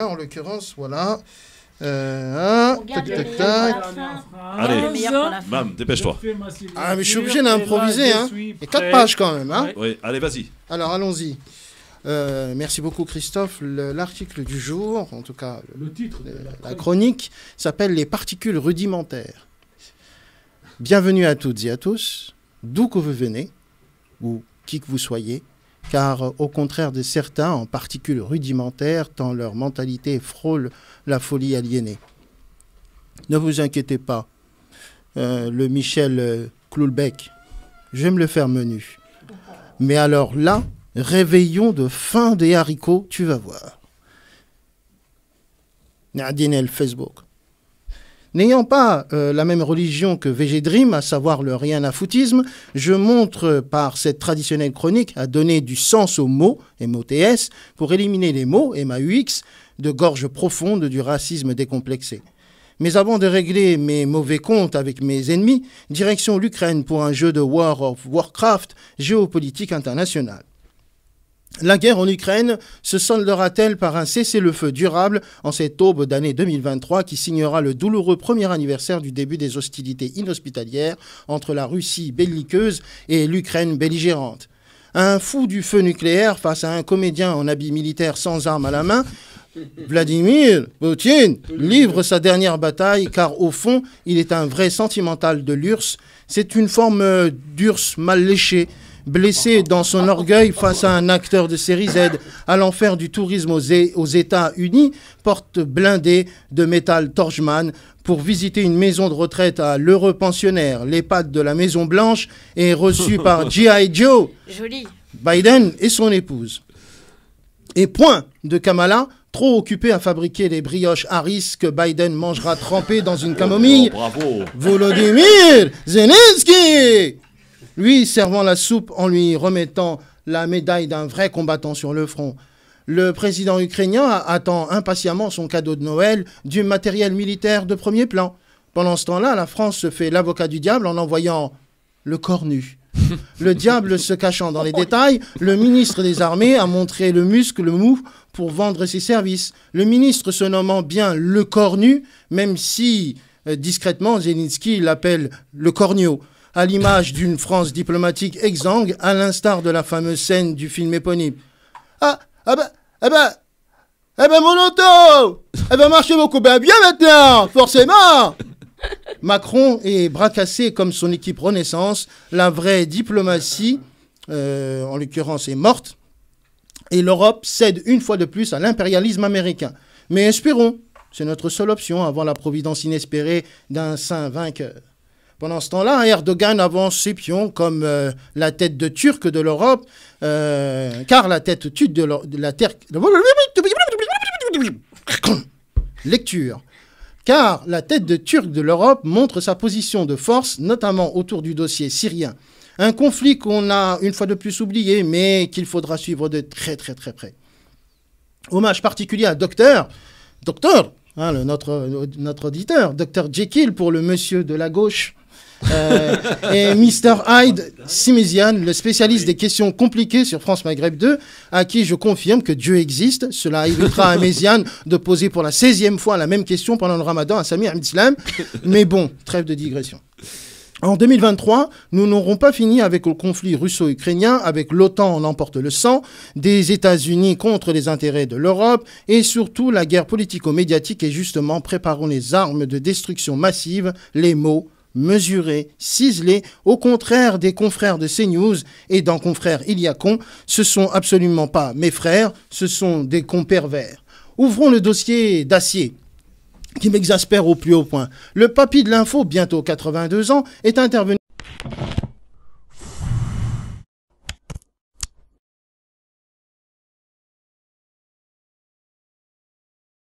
En l'occurrence, voilà. Tac, tac, tac. Allez, bam, dépêche-toi. Ah, mais je suis obligé d'improviser, hein. Il y a 4 pages quand même, hein. Oui, allez, vas-y. Alors, allons-y. Merci beaucoup, Christophe. L'article du jour, en tout cas, le titre de la chronique, s'appelle « Les particules rudimentaires ». Bienvenue à toutes et à tous, d'où que vous venez, ou qui que vous soyez, car au contraire de certains en particules rudimentaires, tant leur mentalité frôle la folie aliénée. Ne vous inquiétez pas, le Michel Cloulbec, je vais me le faire menu. Mais alors là, réveillon de fin des haricots, tu vas voir. Nadine el Facebook. N'ayant pas la même religion que VG Dream, à savoir le rien à foutisme, je montre par cette traditionnelle chronique à donner du sens aux mots, MOTS, pour éliminer les mots, MAUX, de gorge profonde du racisme décomplexé. Mais avant de régler mes mauvais comptes avec mes ennemis, direction l'Ukraine pour un jeu de World of Warcraft géopolitique international. La guerre en Ukraine se soldera-t-elle par un cessez-le-feu durable en cette aube d'année 2023 qui signera le douloureux premier anniversaire du début des hostilités inhospitalières entre la Russie belliqueuse et l'Ukraine belligérante? Un fou du feu nucléaire face à un comédien en habit militaire sans armes à la main, Vladimir Poutine livre sa dernière bataille car au fond, il est un vrai sentimental de l'URSS. C'est une forme d'URSS mal léché, blessé dans son orgueil face à un acteur de série Z, à l'enfer du tourisme aux États-Unis, porte blindée de métal Torchman pour visiter une maison de retraite à l'heureux pensionnaire, l'EHPAD de la Maison Blanche, est reçu par G.I. Joe, Joli. Biden et son épouse. Et point de Kamala, trop occupé à fabriquer les brioches Harris que Biden mangera trempées dans une camomille. Oh, bravo. Volodymyr Zelensky, lui servant la soupe en lui remettant la médaille d'un vrai combattant sur le front. Le président ukrainien attend impatiemment son cadeau de Noël du matériel militaire de premier plan. Pendant ce temps-là, la France se fait l'avocat du diable en envoyant le corps nu. Le diable se cachant dans les détails, le ministre des Armées a montré le muscle mou pour vendre ses services. Le ministre se nommant bien le corps nu, même si discrètement Zelensky l'appelle le cornio, à l'image d'une France diplomatique exsangue, à l'instar de la fameuse scène du film éponyme. Mon auto, elle va marcher beaucoup bien maintenant, forcément. Macron est bras cassé comme son équipe Renaissance. La vraie diplomatie, en l'occurrence, est morte. Et l'Europe cède une fois de plus à l'impérialisme américain. Mais espérons, c'est notre seule option avant la providence inespérée d'un saint vainqueur. Pendant ce temps-là, Erdogan avance ses pions comme la tête de Turc de l'Europe, car la tête turque de la terre... Lecture. Car la tête de Turc de l'Europe montre sa position de force, notamment autour du dossier syrien. Un conflit qu'on a une fois de plus oublié, mais qu'il faudra suivre de très très très près. Hommage particulier à Docteur, hein, notre auditeur, Dr Jekyll pour le monsieur de la gauche, et Mr Hyde Simesian, le spécialiste des questions compliquées sur France Maghreb 2, à qui je confirme que Dieu existe. Cela évitera à Méziane de poser pour la 16e fois la même question pendant le ramadan à Samir Abdeslam. Mais bon, trêve de digression. En 2023, nous n'aurons pas fini avec le conflit russo-ukrainien, avec l'OTAN en emporte le sang, des États-Unis contre les intérêts de l'Europe, et surtout la guerre politico-médiatique et justement préparons les armes de destruction massive, les mots mesurés, ciselés, au contraire des confrères de CNews et dans Confrères il y a con, ce sont absolument pas mes frères, ce sont des cons pervers. Ouvrons le dossier d'acier qui m'exaspère au plus haut point. Le papy de l'info, bientôt 82 ans, est intervenu